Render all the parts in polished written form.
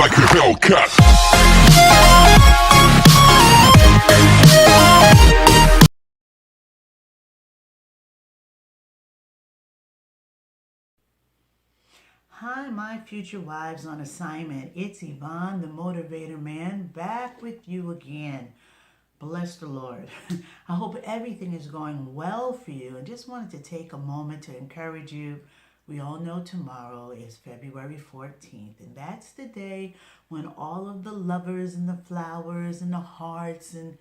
like a Hellcat. Hi, my future wives on assignment. It's Yvonne, the Motivator Man, back with you again. Bless the Lord. I hope everything is going well for you, and just wanted to take a moment to encourage you. We all know tomorrow is February 14th, and that's the day when all of the lovers and the flowers and the hearts and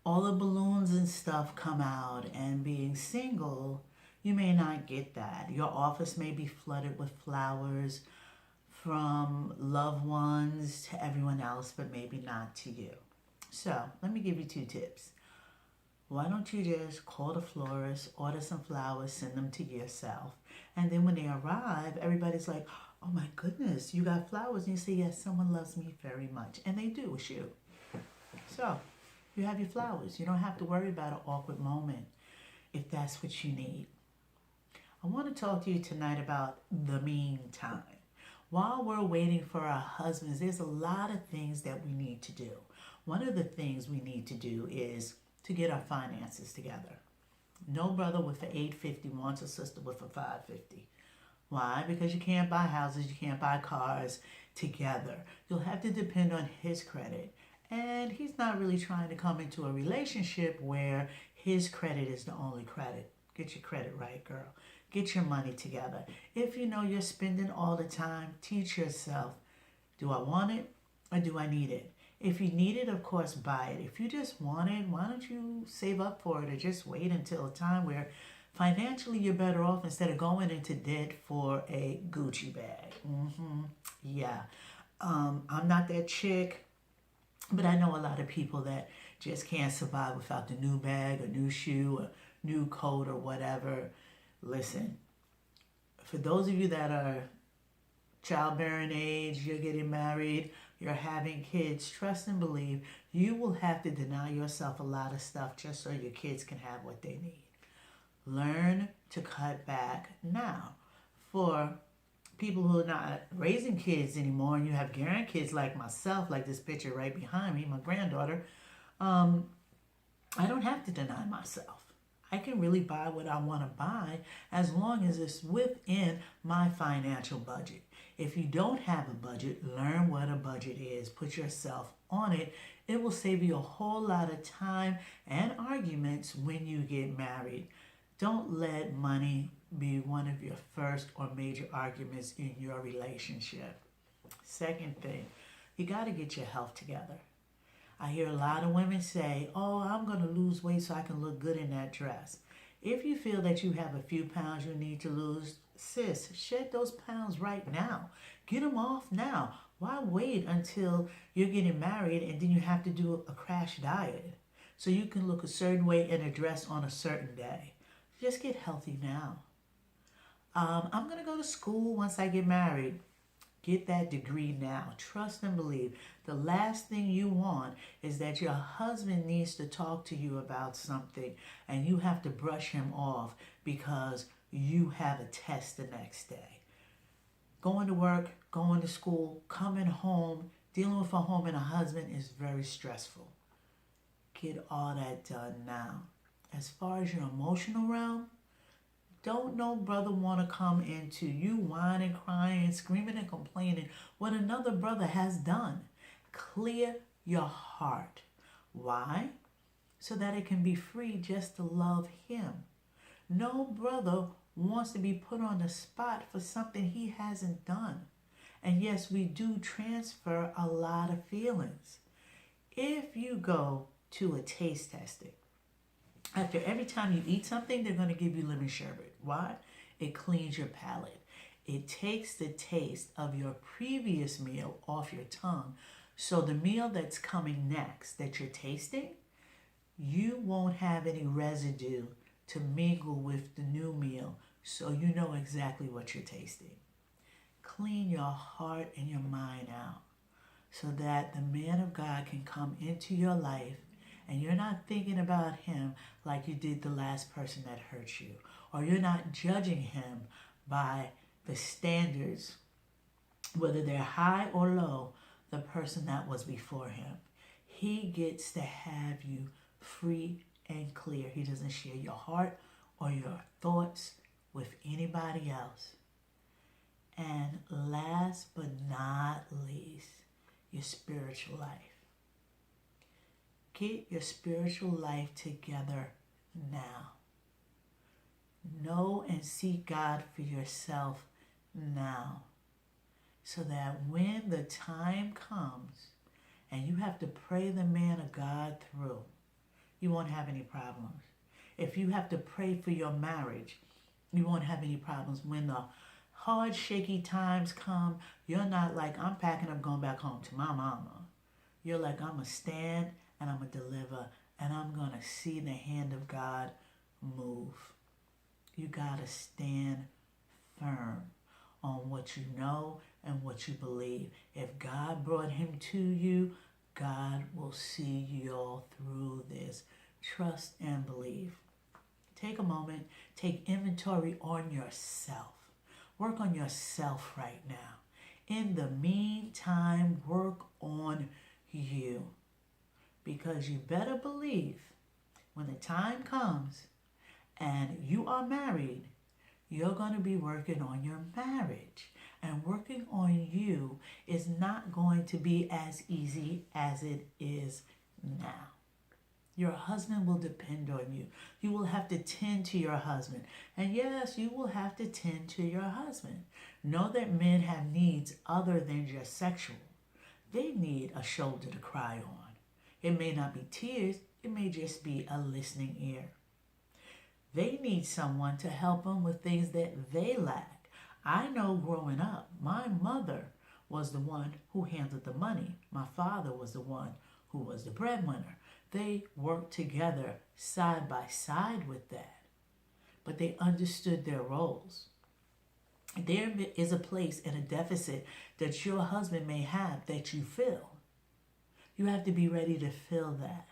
all the balloons and stuff come out. And being single, you may not get that. Your office may be flooded with flowers from loved ones to everyone else, but maybe not to you. So let me give you 2 tips. Why don't you just call the florist, order some flowers, send them to yourself, and then when they arrive, everybody's like, oh my goodness, you got flowers. And you say, yes, someone loves me very much. And they do, it's you. So you have your flowers. You don't have to worry about an awkward moment if that's what you need. I want to talk to you tonight about the meantime. While we're waiting for our husbands, there's a lot of things that we need to do. One of the things we need to do is to get our finances together. No brother with an 850 wants a sister with a 550. Why? Because you can't buy houses, you can't buy cars together. You'll have to depend on his credit. And he's not really trying to come into a relationship where his credit is the only credit. Get your credit right, girl. Get your money together. If you know you're spending all the time, teach yourself, do I want it or do I need it? If you need it, of course, buy it. If you just want it, why don't you save up for it or just wait until a time where financially you're better off instead of going into debt for a Gucci bag. Yeah. I'm not that chick, but I know a lot of people that just can't survive without the new bag, a new shoe, a new coat, or whatever. Listen, for those of you that are childbearing age, you're getting married, you're having kids, trust and believe you will have to deny yourself a lot of stuff just so your kids can have what they need. Learn to cut back now. For people who are not raising kids anymore and you have grandkids like myself, like this picture right behind me, my granddaughter, I don't have to deny myself. I can really buy what I want to buy as long as it's within my financial budget. If you don't have a budget, learn what a budget is. Put yourself on it. It will save you a whole lot of time and arguments when you get married. Don't let money be one of your first or major arguments in your relationship. Second thing, you got to get your health together. I hear a lot of women say, oh, I'm going to lose weight so I can look good in that dress. If you feel that you have a few pounds you need to lose, sis, shed those pounds right now. Get them off now. Why wait until you're getting married and then you have to do a crash diet so you can look a certain way in a dress on a certain day? Just get healthy now. I'm going to go to school once I get married. Get that degree now. Trust and believe. The last thing you want is that your husband needs to talk to you about something and you have to brush him off because you have a test the next day. Going to work, going to school, coming home, dealing with a home and a husband is very stressful. Get all that done now. As far as your emotional realm, don't no brother want to come into you whining, crying, screaming, and complaining what another brother has done. Clear your heart. Why? So that it can be free just to love him. No brother wants to be put on the spot for something he hasn't done. And yes, we do transfer a lot of feelings. If you go to a taste testing, after every time you eat something, they're going to give you lemon sherbet. Why? It cleans your palate. It takes the taste of your previous meal off your tongue. So the meal that's coming next that you're tasting, you won't have any residue to mingle with the new meal. So you know exactly what you're tasting. Clean your heart and your mind out so that the man of God can come into your life and you're not thinking about him like you did the last person that hurt you, or you're not judging him by the standards, whether they're high or low, the person that was before him. He gets to have you free and clear. He doesn't share your heart or your thoughts with anybody else. And last but not least, your spiritual life. Get your spiritual life together now. Know and seek God for yourself now, so that when the time comes and you have to pray the man of God through, you won't have any problems. If you have to pray for your marriage, you won't have any problems. When the hard, shaky times come, you're not like, I'm packing up going back home to my mama. You're like, I'm going to stand and I'm going to deliver, and I'm going to see the hand of God move. You got to stand firm on what you know and what you believe. If God brought him to you, God will see you all through this. Trust and believe. Take a moment. Take inventory on yourself. Work on yourself right now. In the meantime, work on you. Because you better believe when the time comes and you are married, you're going to be working on your marriage. And working on you is not going to be as easy as it is now. Your husband will depend on you. You will have to tend to your husband. And yes, you will have to tend to your husband. Know that men have needs other than just sexual. They need a shoulder to cry on. It may not be tears. It may just be a listening ear. They need someone to help them with things that they lack. I know growing up, my mother was the one who handled the money. My father was the one who was the breadwinner. They worked together side by side with that. But they understood their roles. There is a place and a deficit that your husband may have that you fill. You have to be ready to fill that.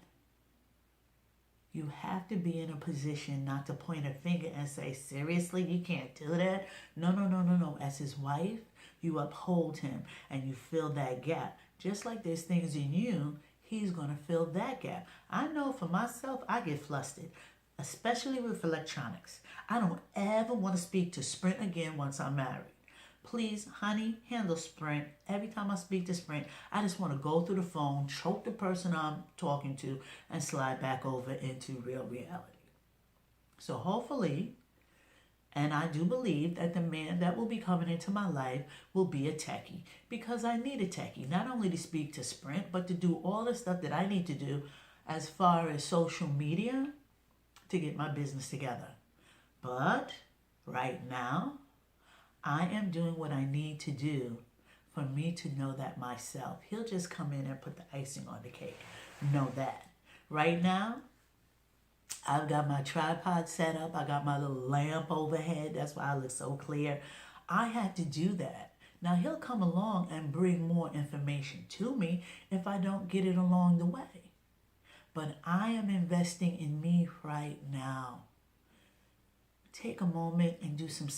You have to be in a position not to point a finger and say, seriously, you can't do that? No. As his wife, you uphold him and you fill that gap. Just like there's things in you, he's going to fill that gap. I know for myself, I get flustered, especially with electronics. I don't ever want to speak to Sprint again once I'm married. Please, honey, handle Sprint. Every time I speak to Sprint, I just want to go through the phone, choke the person I'm talking to, and slide back over into real reality. So hopefully, and I do believe that the man that will be coming into my life will be a techie, because I need a techie, not only to speak to Sprint, but to do all the stuff that I need to do as far as social media to get my business together. But right now, I am doing what I need to do for me to know that myself. He'll just come in and put the icing on the cake. Know that. Right now, I've got my tripod set up. I got my little lamp overhead. That's why I look so clear. I had to do that. Now, he'll come along and bring more information to me if I don't get it along the way. But I am investing in me right now. Take a moment and do some